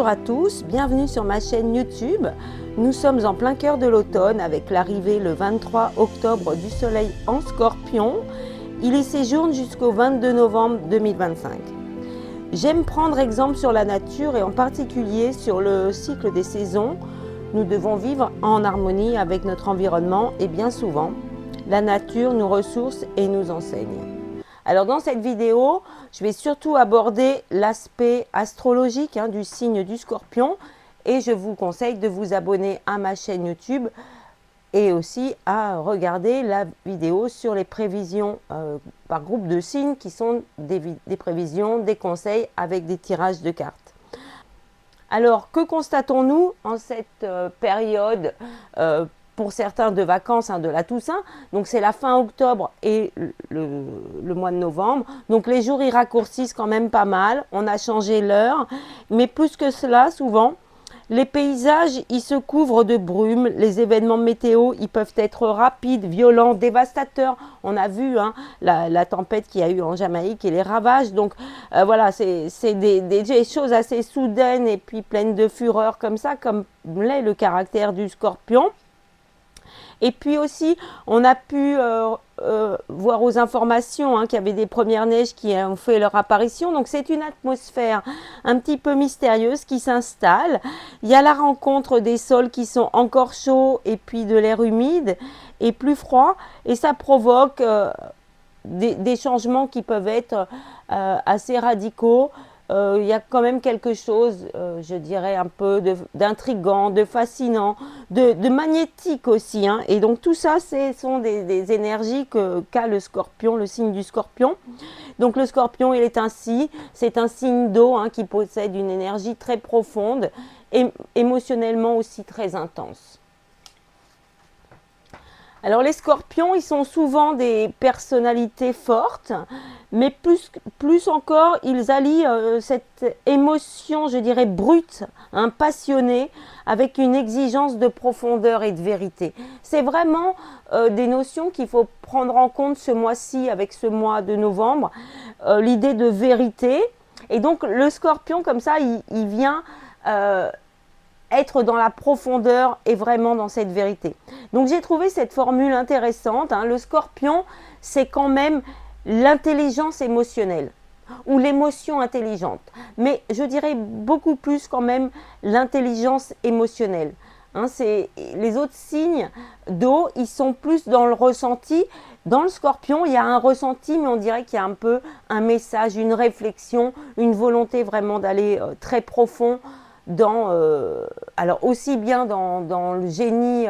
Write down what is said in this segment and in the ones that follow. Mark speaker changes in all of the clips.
Speaker 1: Bonjour à tous, bienvenue sur ma chaîne YouTube. Nous sommes en plein cœur de l'automne avec l'arrivée le 23 octobre du soleil en Scorpion. Il y séjourne jusqu'au 22 novembre 2025. J'aime prendre exemple sur la nature et en particulier sur le cycle des saisons. Nous devons vivre en harmonie avec notre environnement et bien souvent, la nature nous ressource et nous enseigne. Alors dans cette vidéo, je vais surtout aborder l'aspect astrologique du signe du Scorpion et je vous conseille de vous abonner à ma chaîne YouTube et aussi à regarder la vidéo sur les prévisions par groupe de signes qui sont des prévisions, des conseils avec des tirages de cartes. Alors que constatons-nous en cette période pour certains de vacances de la Toussaint, donc c'est la fin octobre et le mois de novembre, donc les jours ils raccourcissent quand même pas mal, on a changé l'heure, mais plus que cela souvent, les paysages ils se couvrent de brume, les événements météo ils peuvent être rapides, violents, dévastateurs, on a vu la tempête qu'il y a eu en Jamaïque et les ravages, donc voilà c'est des choses assez soudaines et puis pleines de fureur comme ça, comme l'est le caractère du Scorpion. Et puis aussi, on a pu voir aux informations qu'il y avait des premières neiges qui ont fait leur apparition. Donc c'est une atmosphère un petit peu mystérieuse qui s'installe. Il y a la rencontre des sols qui sont encore chauds et puis de l'air humide et plus froid. Et ça provoque des changements qui peuvent être assez radicaux. Il y a quand même quelque chose, je dirais, un peu d'intriguant, de fascinant, de magnétique aussi. Et donc tout ça, ce sont des énergies qu'a le Scorpion, le signe du Scorpion. Donc le Scorpion, il est ainsi, c'est un signe d'eau qui possède une énergie très profonde et émotionnellement aussi très intense. Alors les Scorpions, ils sont souvent des personnalités fortes, mais plus encore, ils allient cette émotion, je dirais, brute, passionnée, avec une exigence de profondeur et de vérité. C'est vraiment des notions qu'il faut prendre en compte ce mois-ci, avec ce mois de novembre, l'idée de vérité. Et donc le Scorpion, comme ça, il vient être dans la profondeur et vraiment dans cette vérité. Donc j'ai trouvé cette formule intéressante. Le Scorpion, c'est quand même l'intelligence émotionnelle ou l'émotion intelligente. Mais je dirais beaucoup plus quand même l'intelligence émotionnelle. Les autres signes d'eau, ils sont plus dans le ressenti. Dans le Scorpion, il y a un ressenti, mais on dirait qu'il y a un peu un message, une réflexion, une volonté vraiment d'aller très profond alors aussi bien dans le génie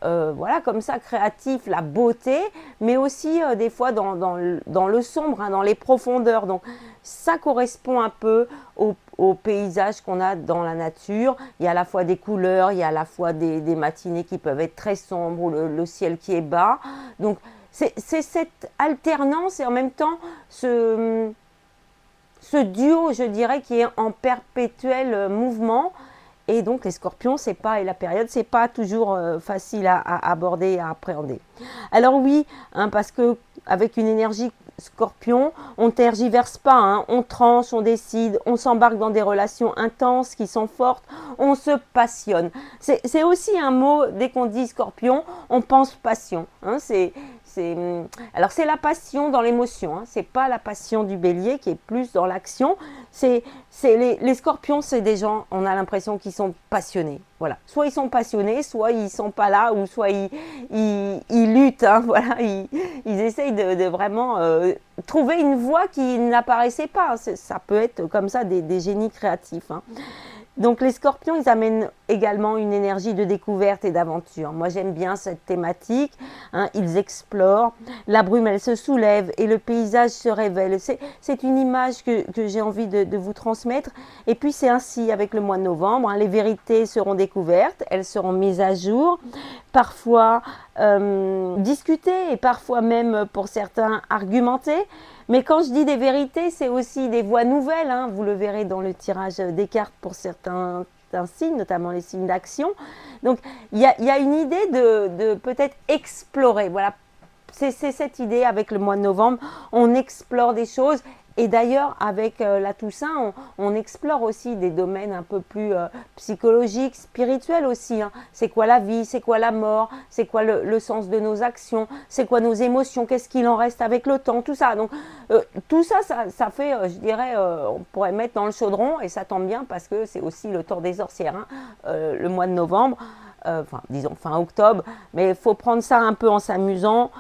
Speaker 1: voilà comme ça créatif, la beauté, mais aussi des fois dans le sombre, dans les profondeurs. Donc ça correspond un peu au paysage qu'on a dans la nature. Il y a à la fois des couleurs, il y a à la fois des matinées qui peuvent être très sombres ou le ciel qui est bas. Donc c'est cette alternance et en même temps ce duo, je dirais, qui est en perpétuel mouvement. Et donc les Scorpions, et la période, c'est pas toujours facile à aborder et à appréhender. Alors oui, parce que avec une énergie Scorpion, on tergiverse pas, on tranche, on décide, on s'embarque dans des relations intenses qui sont fortes, on se passionne. C'est aussi un mot, dès qu'on dit Scorpion, on pense passion. Alors c'est la passion dans l'émotion, c'est pas la passion du Bélier qui est plus dans l'action. Les Scorpions, c'est des gens, on a l'impression qu'ils sont passionnés. Voilà, soit ils sont passionnés, soit ils sont pas là, ou soit ils luttent. Voilà, ils essayent de vraiment trouver une voie qui n'apparaissait pas. Ça peut être comme ça des génies créatifs. Donc les Scorpions, ils amènent également une énergie de découverte et d'aventure. Moi, j'aime bien cette thématique. Ils explorent, la brume, elle se soulève et le paysage se révèle. C'est une image que j'ai envie de vous transmettre. Et puis, c'est ainsi avec le mois de novembre. Les vérités seront découvertes, elles seront mises à jour, parfois discutées et parfois même, pour certains, argumentées. Mais quand je dis des vérités, c'est aussi des voies nouvelles. Vous le verrez dans le tirage des cartes pour certains signes, notamment les signes d'action. Donc, il y a une idée de peut-être explorer. Voilà, c'est cette idée avec le mois de novembre. On explore des choses Et d'ailleurs, avec la Toussaint, on explore aussi des domaines un peu plus psychologiques, spirituels aussi, hein. C'est quoi la vie? C'est quoi la mort? C'est quoi le sens de nos actions? C'est quoi nos émotions? Qu'est-ce qu'il en reste avec le temps? Tout ça. Donc, tout ça, ça fait, je dirais, on pourrait mettre dans le chaudron, et ça tombe bien parce que c'est aussi le temps des sorcières, hein, le mois de novembre. Enfin, disons fin octobre, mais il faut prendre ça un peu en s'amusant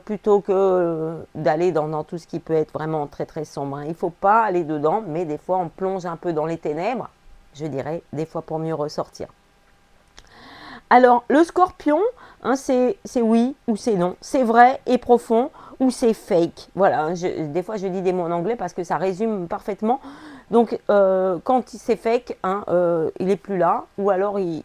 Speaker 1: plutôt que d'aller dans tout ce qui peut être vraiment très très sombre, hein. Il ne faut pas aller dedans, mais des fois on plonge un peu dans les ténèbres, je dirais, des fois pour mieux ressortir. Alors, le scorpion, hein, c'est oui ou c'est non, c'est vrai et profond ou c'est fake. Voilà, hein, des fois je dis des mots en anglais parce que ça résume parfaitement. Donc, quand c'est fake, hein, il n'est plus là, ou alors il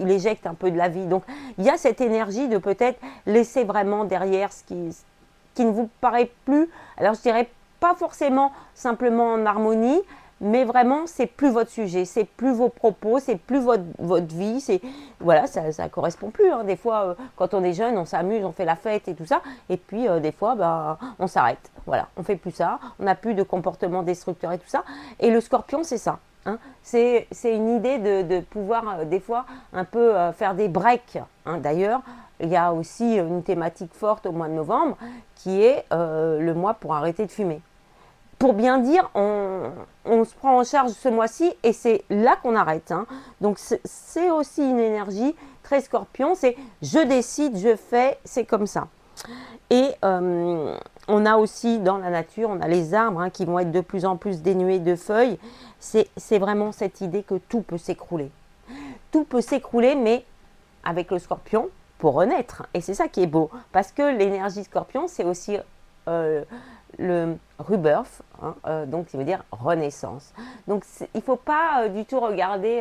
Speaker 1: éjecte un peu de la vie. Donc, il y a cette énergie de peut-être laisser vraiment derrière ce qui ne vous paraît plus. Alors, je dirais pas forcément simplement en harmonie, mais vraiment, c'est plus votre sujet, c'est plus vos propos, c'est plus votre vie, c'est voilà, ça correspond plus, hein. Des fois, quand on est jeune, on s'amuse, on fait la fête et tout ça, et puis des fois, bah, on s'arrête. Voilà, on fait plus ça, on n'a plus de comportement destructeur et tout ça. Et le scorpion, c'est ça, hein. C'est une idée de pouvoir des fois un peu faire des breaks, hein. D'ailleurs, il y a aussi une thématique forte au mois de novembre qui est le mois pour arrêter de fumer. Pour bien dire, on se prend en charge ce mois-ci et c'est là qu'on arrête, hein. Donc c'est aussi une énergie très scorpion, c'est je décide, je fais, c'est comme ça. Et on a aussi dans la nature, on a les arbres, hein, qui vont être de plus en plus dénués de feuilles. C'est vraiment cette idée que tout peut s'écrouler. Tout peut s'écrouler, mais avec le scorpion, pour renaître. Et c'est ça qui est beau, parce que l'énergie scorpion, c'est aussi le rebirth, hein, donc ça veut dire renaissance. Donc il ne faut pas du tout regarder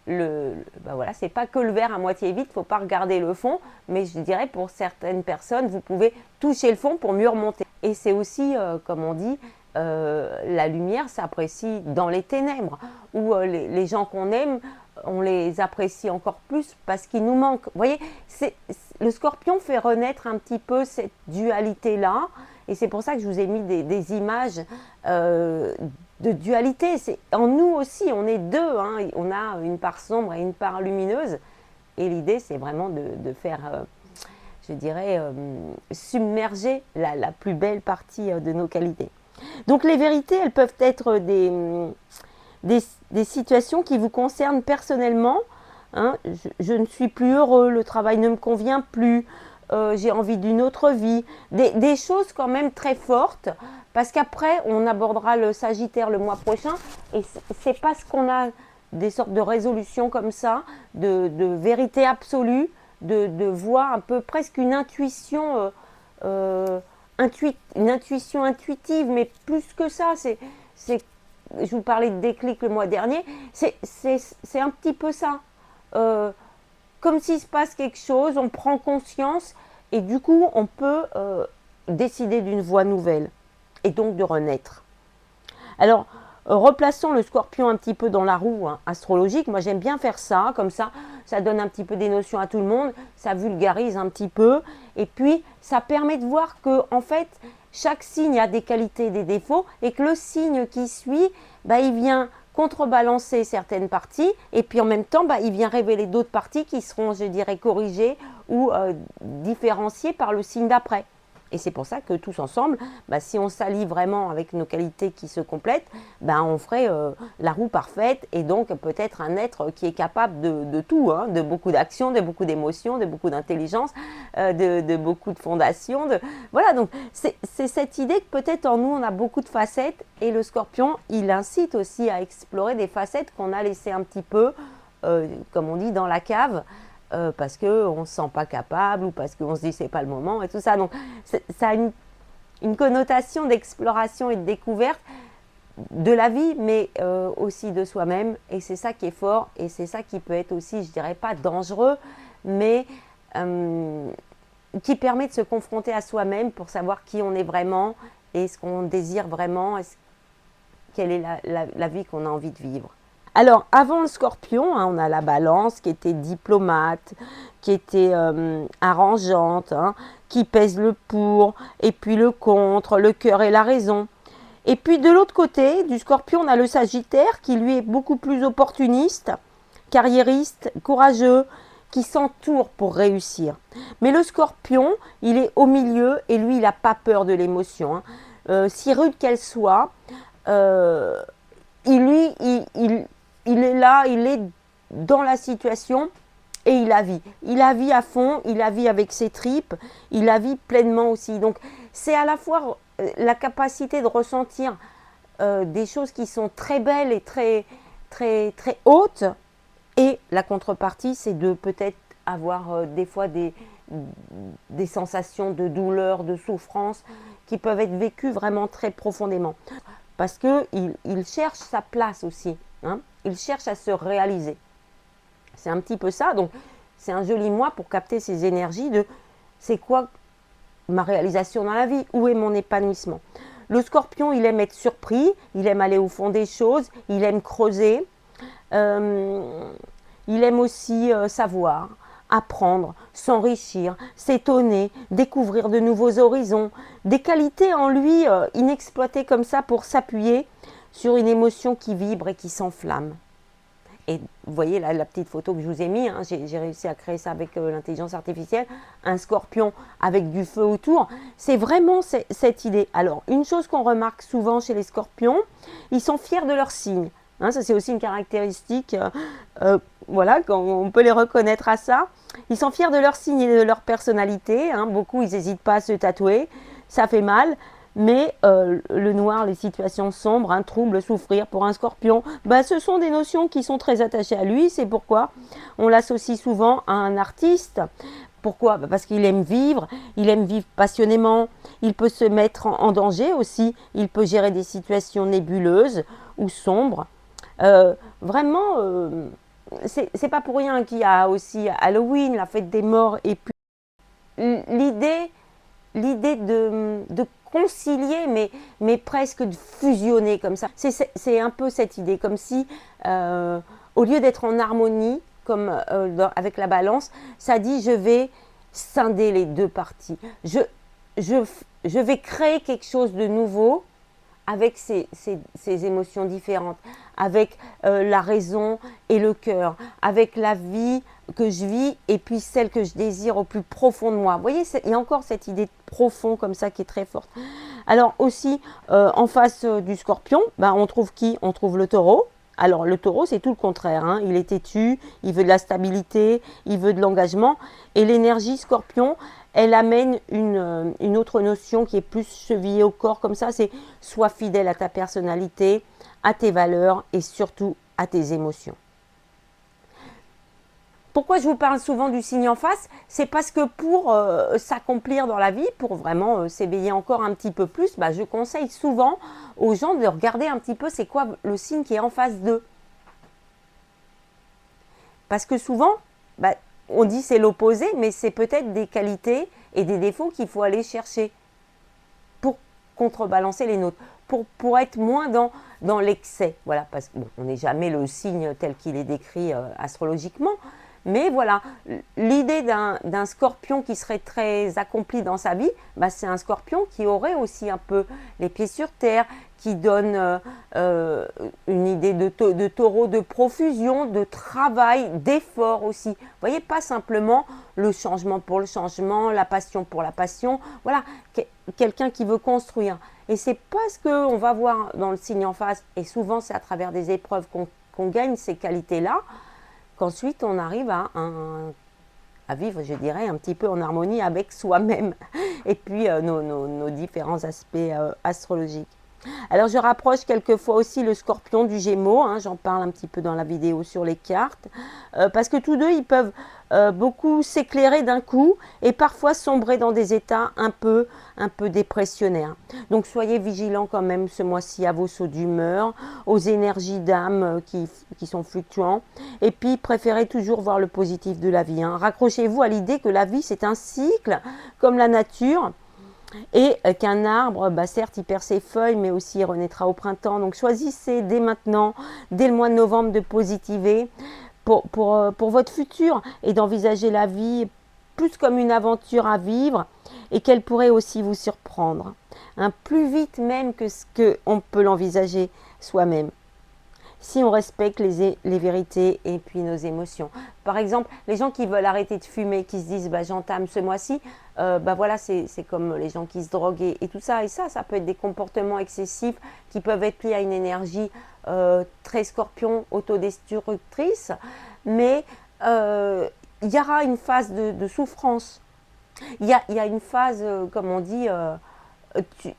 Speaker 1: ben voilà, c'est pas que le verre à moitié vide, il ne faut pas regarder le fond, mais je dirais pour certaines personnes, vous pouvez toucher le fond pour mieux remonter. Et c'est aussi, comme on dit, la lumière s'apprécie dans les ténèbres, où les gens qu'on aime, on les apprécie encore plus parce qu'ils nous manquent. Vous voyez, le scorpion fait renaître un petit peu cette dualité-là, et c'est pour ça que je vous ai mis des images de dualité. En nous aussi, on est deux, hein. On a une part sombre et une part lumineuse, et l'idée, c'est vraiment de faire, je dirais, submerger la plus belle partie de nos qualités. Donc les vérités, elles peuvent être des situations qui vous concernent personnellement, hein. Je ne suis plus heureux, le travail ne me convient plus, j'ai envie d'une autre vie, des choses quand même très fortes, parce qu'après on abordera le Sagittaire le mois prochain, et c'est parce qu'on a des sortes de résolutions comme ça, de vérité absolue, de voir un peu presque une intuition, une intuition intuitive, mais plus que ça, je vous parlais de déclic le mois dernier, c'est un petit peu ça. Comme s'il se passe quelque chose, on prend conscience et du coup on peut décider d'une voie nouvelle et donc de renaître. Alors, replaçons le scorpion un petit peu dans la roue, hein, astrologique. Moi j'aime bien faire ça, comme ça donne un petit peu des notions à tout le monde, ça vulgarise un petit peu, et puis ça permet de voir que en fait chaque signe a des qualités et des défauts, et que le signe qui suit, bah, il vient contrebalancer certaines parties, et puis en même temps bah, il vient révéler d'autres parties qui seront, je dirais, corrigées ou différenciées par le signe d'après. Et c'est pour ça que tous ensemble, bah, si on s'allie vraiment avec nos qualités qui se complètent, bah, on ferait la roue parfaite, et donc peut-être un être qui est capable de tout, hein, de beaucoup d'actions, de beaucoup d'émotions, de beaucoup d'intelligence, de beaucoup de fondations. Voilà, donc c'est cette idée que peut-être en nous on a beaucoup de facettes, et le scorpion, il incite aussi à explorer des facettes qu'on a laissées un petit peu, comme on dit, dans la cave. Parce qu'on ne se sent pas capable, ou parce qu'on se dit c'est pas le moment et tout ça. Donc ça a une connotation d'exploration et de découverte de la vie, mais aussi de soi-même, et c'est ça qui est fort, et c'est ça qui peut être aussi, je dirais pas dangereux, mais qui permet de se confronter à soi-même pour savoir qui on est vraiment et ce qu'on désire vraiment, et quelle est la vie qu'on a envie de vivre. Alors, avant le scorpion, hein, on a la balance qui était diplomate, qui était arrangeante, hein, qui pèse le pour, et puis le contre, le cœur et la raison. Et puis de l'autre côté du Scorpion, on a le Sagittaire qui lui est beaucoup plus opportuniste, carriériste, courageux, qui s'entoure pour réussir. Mais le Scorpion, il est au milieu et lui, il n'a pas peur de l'émotion, hein. Si rude qu'elle soit, il est là, il est dans la situation et il la vit. Il la vit à fond, il la vit avec ses tripes, il la vit pleinement aussi. Donc c'est à la fois la capacité de ressentir des choses qui sont très belles et très hautes, et la contrepartie, c'est de peut-être avoir des fois des sensations de douleur, de souffrance qui peuvent être vécues vraiment très profondément. Parce qu'il cherche sa place aussi, hein. Il cherche à se réaliser. C'est un petit peu ça. Donc, c'est un joli mois pour capter ces énergies de c'est quoi ma réalisation dans la vie, où est mon épanouissement. Le Scorpion, il aime être surpris, il aime aller au fond des choses, il aime creuser. Il aime aussi savoir, apprendre, s'enrichir, s'étonner, découvrir de nouveaux horizons, des qualités en lui inexploitées comme ça pour s'appuyer sur une émotion qui vibre et qui s'enflamme. Et vous voyez là, la petite photo que je vous ai mis, hein, j'ai réussi à créer ça avec l'intelligence artificielle, un scorpion avec du feu autour. C'est vraiment cette idée. Alors, une chose qu'on remarque souvent chez les scorpions, ils sont fiers de leur signe. Hein, ça, c'est aussi une caractéristique, voilà, on peut les reconnaître à ça. Ils sont fiers de leur signe et de leur personnalité. Hein. Beaucoup, ils n'hésitent pas à se tatouer. Ça fait mal. Mais le noir, les situations sombres, un trouble, souffrir pour un scorpion, bah, ce sont des notions qui sont très attachées à lui. C'est pourquoi on l'associe souvent à un artiste. Pourquoi? Bah, parce qu'il aime vivre passionnément. Il peut se mettre en danger aussi. Il peut gérer des situations nébuleuses ou sombres. Vraiment, c'est pas pour rien qu'il y a aussi Halloween, la fête des morts, et puis l'idée de concilier, mais presque de fusionner comme ça. C'est un peu cette idée, comme si au lieu d'être en harmonie, comme avec la balance, ça dit je vais scinder les deux parties. Je vais créer quelque chose de nouveau avec ces émotions différentes, avec la raison et le cœur, avec la vie que je vis et puis celle que je désire au plus profond de moi. Vous voyez, il y a encore cette idée de profond comme ça qui est très forte. Alors aussi, en face du scorpion, ben, on trouve qui? On trouve le taureau. Alors le taureau, c'est tout le contraire, hein. Il est têtu, il veut de la stabilité, il veut de l'engagement. Et l'énergie scorpion, elle amène une autre notion qui est plus chevillée au corps comme ça, c'est sois fidèle à ta personnalité, à tes valeurs et surtout à tes émotions. Pourquoi je vous parle souvent du signe en face? C'est parce que pour s'accomplir dans la vie, pour vraiment s'éveiller encore un petit peu plus, bah, je conseille souvent aux gens de regarder un petit peu c'est quoi le signe qui est en face d'eux. Parce que souvent, bah, on dit c'est l'opposé, mais c'est peut-être des qualités et des défauts qu'il faut aller chercher pour contrebalancer les nôtres, pour être moins dans l'excès. Voilà, parce qu'on n'est jamais le signe tel qu'il est décrit astrologiquement. Mais voilà, l'idée d'un scorpion qui serait très accompli dans sa vie, bah, c'est un scorpion qui aurait aussi un peu les pieds sur terre, qui donne une idée de taureau, de profusion, de travail, d'effort aussi. Vous voyez, pas simplement le changement pour le changement, la passion pour la passion. Voilà, quelqu'un qui veut construire. Et c'est parce qu'on va voir dans le signe en face, et souvent c'est à travers des épreuves qu'on gagne ces qualités-là, qu'ensuite on arrive à vivre, je dirais, un petit peu en harmonie avec soi-même et puis nos différents aspects astrologiques. Alors je rapproche quelquefois aussi le scorpion du Gémeaux, hein, j'en parle un petit peu dans la vidéo sur les cartes, parce que tous deux ils peuvent beaucoup s'éclairer d'un coup et parfois sombrer dans des états un peu dépressionnaires. Donc soyez vigilants quand même ce mois-ci à vos sauts d'humeur, aux énergies d'âme qui sont fluctuants, et puis préférez toujours voir le positif de la vie, hein. Raccrochez-vous à l'idée que la vie c'est un cycle comme la nature, et qu'un arbre, bah certes, il perd ses feuilles, mais aussi il renaîtra au printemps. Donc choisissez dès maintenant, dès le mois de novembre, de positiver pour votre futur et d'envisager la vie plus comme une aventure à vivre et qu'elle pourrait aussi vous surprendre. hein, plus vite même que ce qu'on peut l'envisager soi-même, si on respecte les vérités et puis nos émotions. Par exemple, les gens qui veulent arrêter de fumer, qui se disent bah, j'entame ce mois-ci, bah voilà, c'est comme les gens qui se droguent et tout ça. Et ça peut être des comportements excessifs qui peuvent être liés à une énergie très scorpion, autodestructrice. Mais il y aura une phase de souffrance. Il y a une phase, comme on dit,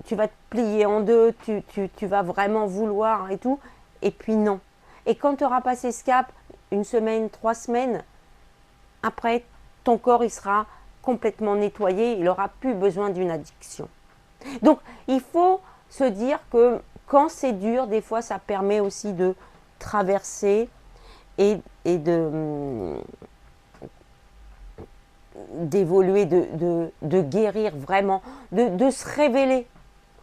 Speaker 1: tu vas te plier en deux, tu vas vraiment vouloir et tout. Et puis non. Et quand tu auras passé ce cap, une semaine, 3 semaines, après, ton corps il sera complètement nettoyé, il n'aura plus besoin d'une addiction. Donc, il faut se dire que quand c'est dur, des fois, ça permet aussi de traverser et d'évoluer, de guérir vraiment, de se révéler.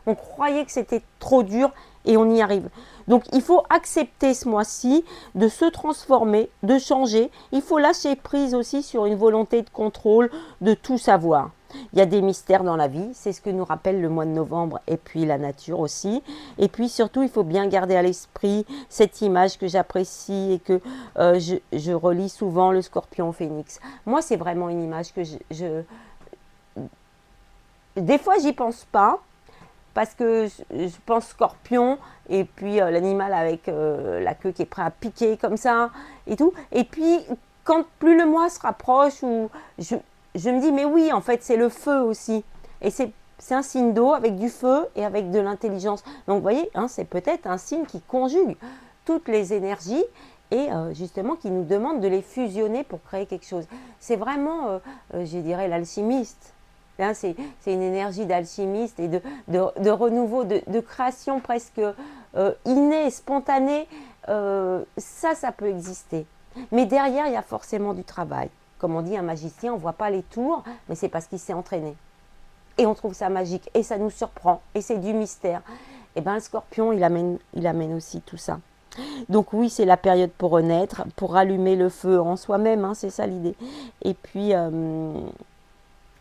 Speaker 1: On croyait que c'était trop dur et on y arrive. Donc il faut accepter ce mois-ci de se transformer, de changer. Il faut lâcher prise aussi sur une volonté de contrôle, de tout savoir. Il y a des mystères dans la vie, c'est ce que nous rappelle le mois de novembre et puis la nature aussi. Et puis surtout, il faut bien garder à l'esprit cette image que j'apprécie et que je relis souvent, le scorpion phénix. Moi, c'est vraiment une image que des fois, j'y pense pas. Parce que je pense scorpion et puis l'animal avec la queue qui est prêt à piquer comme ça et tout. Et puis quand plus le mois se rapproche, je me dis mais oui en fait c'est le feu aussi. Et c'est un signe d'eau avec du feu et avec de l'intelligence. Donc vous voyez, hein, c'est peut-être un signe qui conjugue toutes les énergies et justement qui nous demande de les fusionner pour créer quelque chose. C'est vraiment, je dirais, l'alchimiste. Hein, c'est une énergie d'alchimiste et de renouveau, de création presque innée, spontanée. Ça peut exister. Mais derrière, il y a forcément du travail. Comme on dit, un magicien, on ne voit pas les tours, mais c'est parce qu'il s'est entraîné. Et on trouve ça magique, et ça nous surprend, et c'est du mystère. Et bien le scorpion, il amène aussi tout ça. Donc oui, c'est la période pour renaître, pour rallumer le feu en soi-même, hein, c'est ça l'idée. Et puis...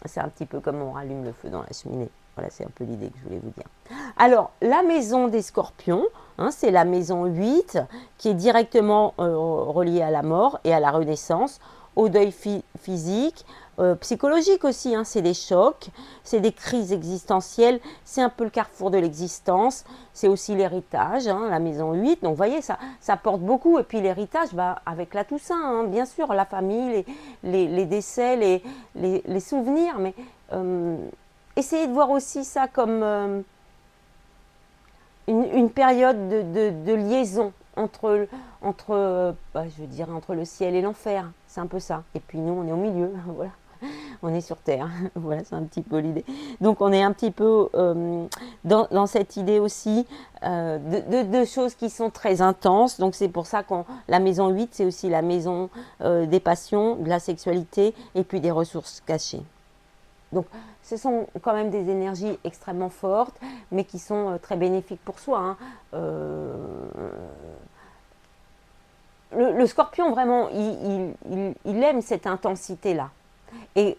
Speaker 1: c'est un petit peu comme on rallume le feu dans la cheminée. Voilà, c'est un peu l'idée que je voulais vous dire. Alors, la maison des scorpions, hein, c'est la maison 8 qui est directement reliée à la mort et à la renaissance, au deuil physique, psychologique aussi. Hein, c'est des chocs, c'est des crises existentielles, c'est un peu le carrefour de l'existence. C'est aussi l'héritage, hein, la maison 8. Donc, vous voyez, ça porte beaucoup. Et puis, l'héritage, bah, avec la Toussaint, hein, bien sûr, la famille, les décès, les souvenirs. Mais essayez de voir aussi ça comme une période de liaison entre je dirais, entre le ciel et l'enfer. C'est un peu ça. Et puis, nous, on est au milieu. Voilà. On est sur Terre, voilà, c'est un petit peu l'idée. Donc on est un petit peu dans cette idée aussi de choses qui sont très intenses. Donc c'est pour ça que la maison 8, c'est aussi la maison des passions, de la sexualité et puis des ressources cachées. Donc ce sont quand même des énergies extrêmement fortes, mais qui sont très bénéfiques pour soi. Hein. Le scorpion, vraiment, il aime cette intensité-là. Et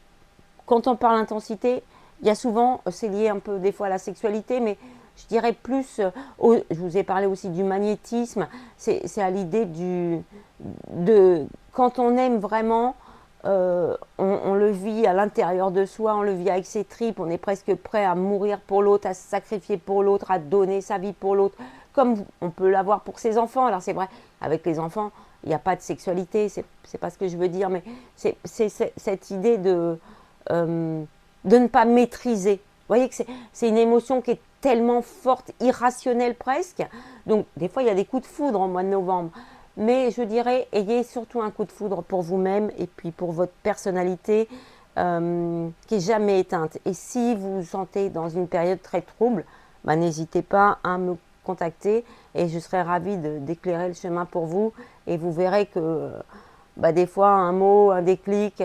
Speaker 1: quand on parle d'intensité, il y a souvent, c'est lié un peu des fois à la sexualité, mais je dirais plus, je vous ai parlé aussi du magnétisme, c'est à l'idée de quand on aime vraiment, on le vit à l'intérieur de soi, on le vit avec ses tripes, on est presque prêt à mourir pour l'autre, à se sacrifier pour l'autre, à donner sa vie pour l'autre, comme on peut l'avoir pour ses enfants. Alors c'est vrai, avec les enfants, il n'y a pas de sexualité, c'est pas ce que je veux dire, mais c'est cette idée de ne pas maîtriser. Vous voyez que c'est une émotion qui est tellement forte, irrationnelle presque. Donc des fois, il y a des coups de foudre en mois de novembre. Mais je dirais, ayez surtout un coup de foudre pour vous-même et puis pour votre personnalité qui n'est jamais éteinte. Et si vous vous sentez dans une période très trouble, bah, n'hésitez pas à me contacter et je serai ravie d'éclairer le chemin pour vous. Et vous verrez que bah, des fois, un mot, un déclic,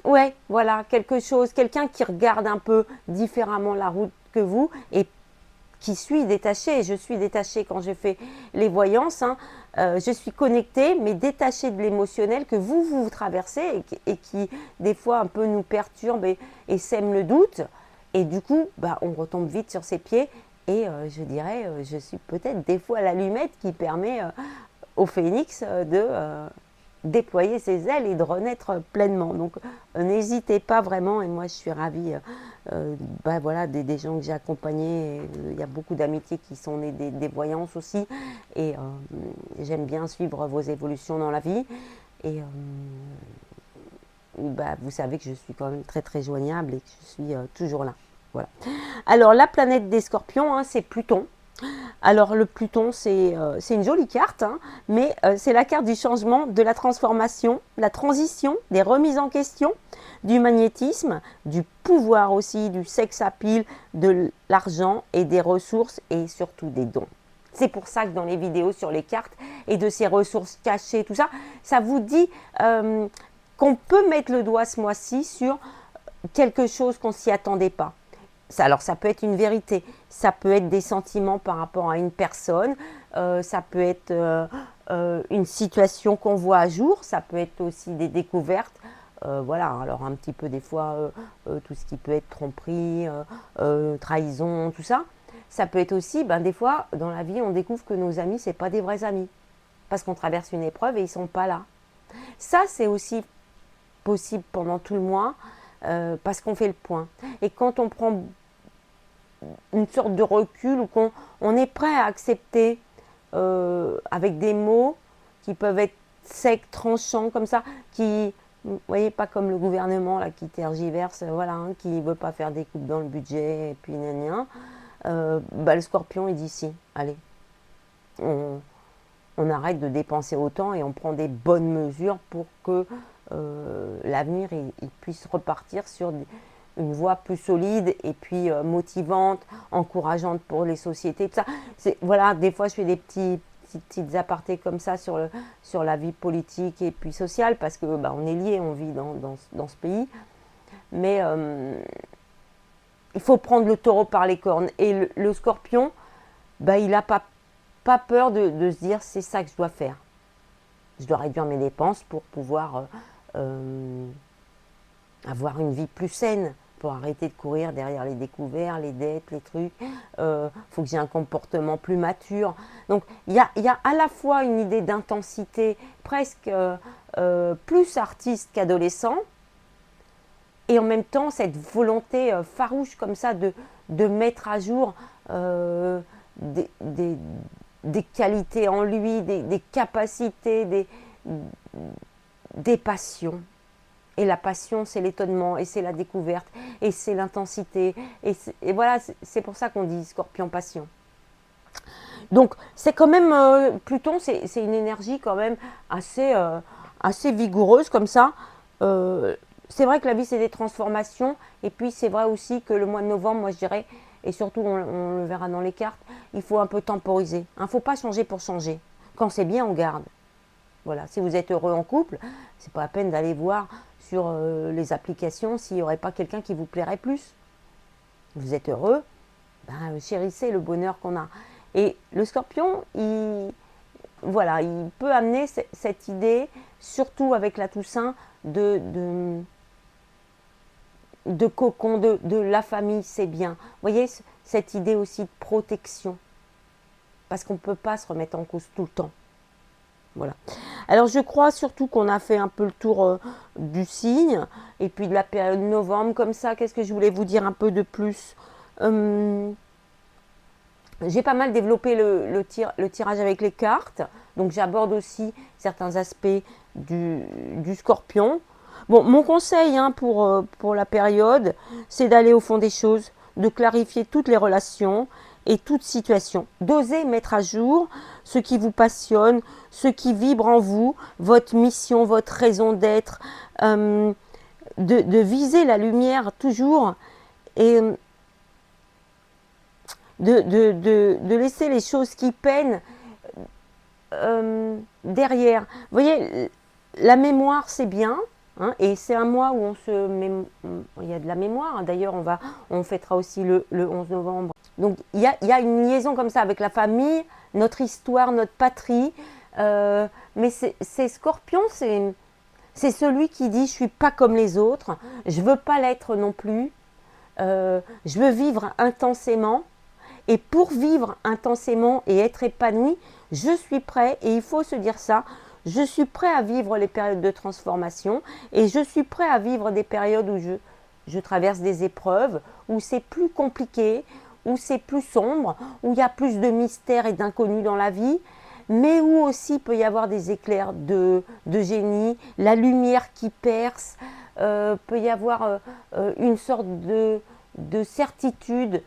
Speaker 1: ouais, voilà, quelque chose, quelqu'un qui regarde un peu différemment la route que vous et qui suis détachée. Je suis détachée quand je fais les voyances. Hein. Je suis connectée, mais détachée de l'émotionnel que vous traversez et qui, des fois, un peu nous perturbe et sème le doute. Et du coup, bah, on retombe vite sur ses pieds. Et je dirais, je suis peut-être des fois l'allumette qui permet au phénix de déployer ses ailes et de renaître pleinement. Donc n'hésitez pas vraiment, et moi je suis ravie bah, voilà, des gens que j'ai accompagnés. Il y a beaucoup d'amitiés qui sont nées des voyances aussi, et j'aime bien suivre vos évolutions dans la vie. Et bah, vous savez que je suis quand même très très joignable et que je suis toujours là. Voilà. Alors la planète des scorpions, hein, c'est Pluton. Alors le Pluton, c'est une jolie carte, hein, mais c'est la carte du changement, de la transformation, la transition, des remises en question, du magnétisme, du pouvoir aussi, du sex appeal, de l'argent et des ressources et surtout des dons. C'est pour ça que dans les vidéos sur les cartes et de ces ressources cachées, tout ça, ça vous dit qu'on peut mettre le doigt ce mois-ci sur quelque chose qu'on ne s'y attendait pas. Alors ça peut être une vérité, ça peut être des sentiments par rapport à une personne, ça peut être une situation qu'on voit à jour, ça peut être aussi des découvertes. Voilà, alors un petit peu des fois tout ce qui peut être tromperie, trahison, tout ça. Ça peut être aussi, ben, des fois dans la vie on découvre que nos amis c'est pas des vrais amis, parce qu'on traverse une épreuve et ils sont pas là. Ça c'est aussi possible pendant tout le mois. Parce qu'on fait le point. Et quand on prend une sorte de recul ou qu'on est prêt à accepter avec des mots qui peuvent être secs, tranchants comme ça, qui, vous voyez, pas comme le gouvernement là, qui tergiverse, voilà, hein, qui ne veut pas faire des coupes dans le budget, et puis bah, le scorpion il dit si, allez, on arrête de dépenser autant et on prend des bonnes mesures pour que l'avenir il puisse repartir sur une voie plus solide et puis motivante, encourageante pour les sociétés. Tout ça. Voilà, des fois je fais des petites apartés comme ça sur la vie politique et puis sociale parce que bah, on est liés, on vit dans ce pays. Mais il faut prendre le taureau par les cornes. Et le scorpion, bah, il n'a pas peur de se dire c'est ça que je dois faire. Je dois réduire mes dépenses pour pouvoir avoir une vie plus saine, pour arrêter de courir derrière les découvertes, les dettes, les trucs. Faut que j'ai un comportement plus mature. Donc il y a à la fois une idée d'intensité presque plus artiste qu'adolescent, et en même temps cette volonté farouche comme ça de mettre à jour des qualités en lui, des capacités, des passions. Et la passion, c'est l'étonnement, et c'est la découverte, et c'est l'intensité. Et voilà, c'est pour ça qu'on dit Scorpion Passion. Donc, c'est quand même, Pluton, c'est une énergie quand même assez vigoureuse comme ça. C'est vrai que la vie, c'est des transformations. Et puis, c'est vrai aussi que le mois de novembre, moi, je dirais, et surtout, on le verra dans les cartes, il faut un peu temporiser. Il ne faut pas changer pour changer. Quand c'est bien, on garde. Voilà. Si vous êtes heureux en couple, c'est pas la peine d'aller voir sur les applications s'il n'y aurait pas quelqu'un qui vous plairait plus. Vous êtes heureux, ben, chérissez le bonheur qu'on a. Et le scorpion, voilà, il peut amener cette idée, surtout avec la Toussaint, de cocon, de la famille, c'est bien. Vous voyez, cette idée aussi de protection. Parce qu'on ne peut pas se remettre en cause tout le temps. Voilà. Alors je crois surtout qu'on a fait un peu le tour du signe et puis de la période novembre comme ça. Qu'est-ce que je voulais vous dire un peu de plus? J'ai pas mal développé le tirage avec les cartes, donc j'aborde aussi certains aspects du scorpion. Bon, mon conseil hein, pour la période, c'est d'aller au fond des choses, de clarifier toutes les relations et toute situation. D'oser mettre à jour ce qui vous passionne, ce qui vibre en vous, votre mission, votre raison d'être, de viser la lumière toujours et de laisser les choses qui peinent derrière. Vous voyez, la mémoire c'est bien. Hein, et c'est un mois où il y a de la mémoire. D'ailleurs, on fêtera aussi le 11 novembre. Donc, il y a une liaison comme ça avec la famille, notre histoire, notre patrie. Mais c'est Scorpion, c'est celui qui dit « je ne suis pas comme les autres, je ne veux pas l'être non plus, je veux vivre intensément. Et pour vivre intensément et être épanoui, je suis prêt, et il faut se dire ça, je suis prêt à vivre les périodes de transformation et je suis prêt à vivre des périodes où je traverse des épreuves, où c'est plus compliqué, où c'est plus sombre, où il y a plus de mystères et d'inconnus dans la vie, mais où aussi il peut y avoir des éclairs de génie, la lumière qui perce, peut y avoir une sorte de certitude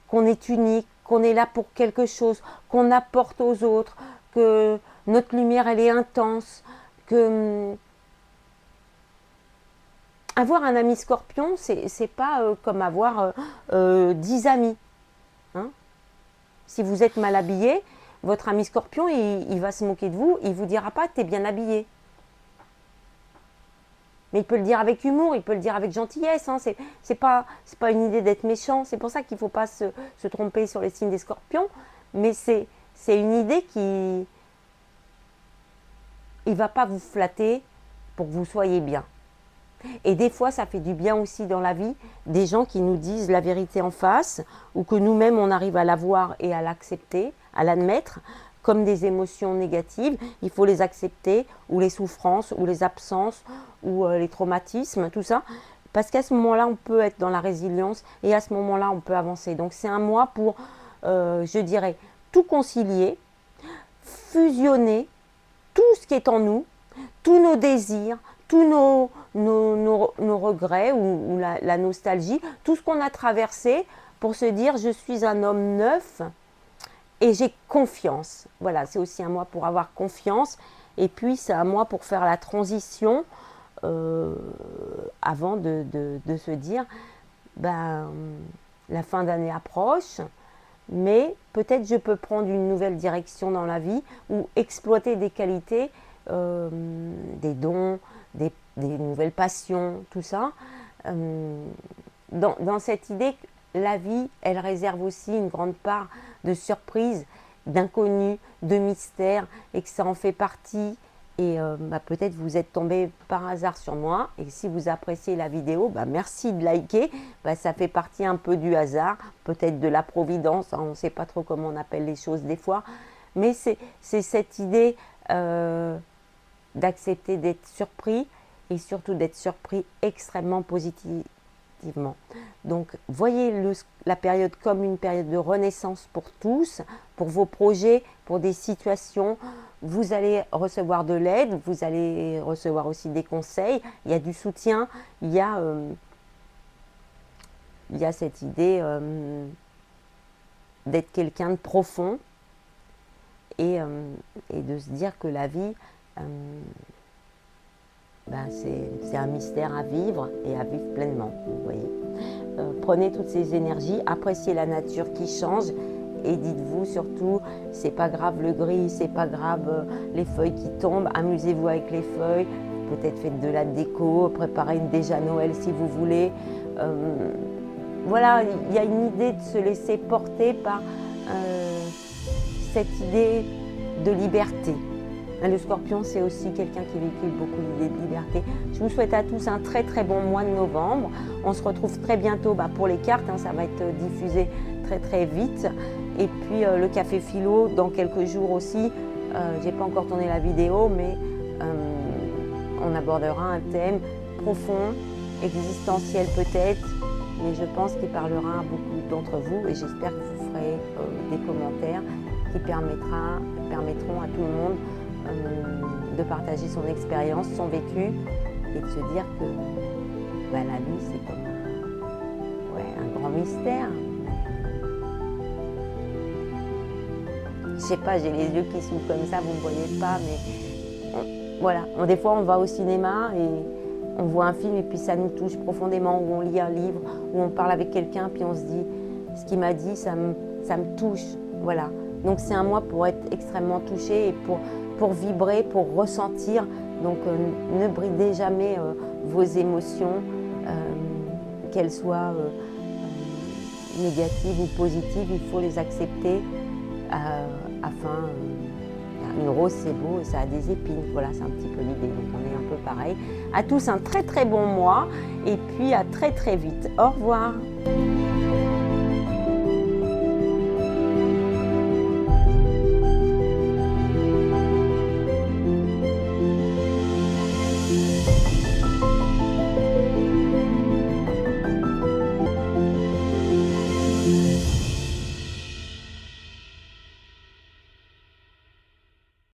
Speaker 1: qu'on est unique, qu'on est là pour quelque chose, qu'on apporte aux autres, que notre lumière elle est intense, que avoir un ami scorpion, c'est pas comme avoir 10 amis. Hein. Si vous êtes mal habillé, votre ami scorpion, il va se moquer de vous, il vous dira pas t'es bien habillé. Mais il peut le dire avec humour, il peut le dire avec gentillesse. Hein. C'est pas une idée d'être méchant. C'est pour ça qu'il ne faut pas se tromper sur les signes des scorpions. Mais c'est une idée qui ne va pas vous flatter pour que vous soyez bien. Et des fois, ça fait du bien aussi dans la vie, des gens qui nous disent la vérité en face, ou que nous-mêmes, on arrive à la voir et à l'accepter, à l'admettre, comme des émotions négatives. Il faut les accepter, ou les souffrances, ou les absences, ou les traumatismes, tout ça. Parce qu'à ce moment-là, on peut être dans la résilience, et à ce moment-là, on peut avancer. Donc c'est un mois pour, je dirais, tout concilier, fusionner tout ce qui est en nous, tous nos désirs, tous nos regrets ou la nostalgie, tout ce qu'on a traversé pour se dire je suis un homme neuf et j'ai confiance. Voilà, c'est aussi un mois pour avoir confiance et puis c'est un mois pour faire la transition avant de se dire ben, la fin d'année approche, mais peut-être je peux prendre une nouvelle direction dans la vie ou exploiter des qualités, des dons, des nouvelles passions, tout ça. Dans cette idée, la vie, elle réserve aussi une grande part de surprise, d'inconnu, de mystère, et que ça en fait partie. Et peut-être vous êtes tombé par hasard sur moi, et si vous appréciez la vidéo, merci de liker, ça fait partie un peu du hasard, peut-être de la providence, hein, on ne sait pas trop comment on appelle les choses des fois, mais c'est cette idée d'accepter d'être surpris, et surtout d'être surpris extrêmement positivement. Donc voyez la période comme une période de renaissance pour tous, pour vos projets, pour des situations. Vous allez recevoir de l'aide, vous allez recevoir aussi des conseils, il y a du soutien, il y a cette idée d'être quelqu'un de profond et de se dire que la vie c'est un mystère à vivre et à vivre pleinement, vous voyez. Prenez toutes ces énergies, appréciez la nature qui change et dites-vous surtout, c'est pas grave le gris, c'est pas grave les feuilles qui tombent, amusez-vous avec les feuilles, peut-être faites de la déco, préparez une déj à Noël si vous voulez. Voilà, il y a une idée de se laisser porter par cette idée de liberté. Le scorpion, c'est aussi quelqu'un qui véhicule beaucoup l'idée de liberté. Je vous souhaite à tous un très très bon mois de novembre. On se retrouve très bientôt pour les cartes, hein, ça va être diffusé très très vite. Et puis le café philo dans quelques jours aussi. J'ai pas encore tourné la vidéo, mais on abordera un thème profond, existentiel peut-être, mais je pense qu'il parlera à beaucoup d'entre vous et j'espère que vous ferez des commentaires qui permettront à tout le monde de partager son expérience, son vécu et de se dire que la vie c'est comme un grand mystère. Je sais pas, j'ai les yeux qui s'ouvrent comme ça, vous ne me voyez pas, mais voilà. Des fois on va au cinéma et on voit un film et puis ça nous touche profondément, ou on lit un livre, ou on parle avec quelqu'un puis on se dit ce qu'il m'a dit ça me touche. Voilà. Donc c'est un mois pour être extrêmement touché et pour vibrer, pour ressentir. Donc ne bridez jamais vos émotions, qu'elles soient négatives ou positives, il faut les accepter afin Une rose c'est beau et ça a des épines, voilà c'est un petit peu l'idée, donc on est un peu pareil. À tous un très très bon mois et puis à très très vite. Au revoir.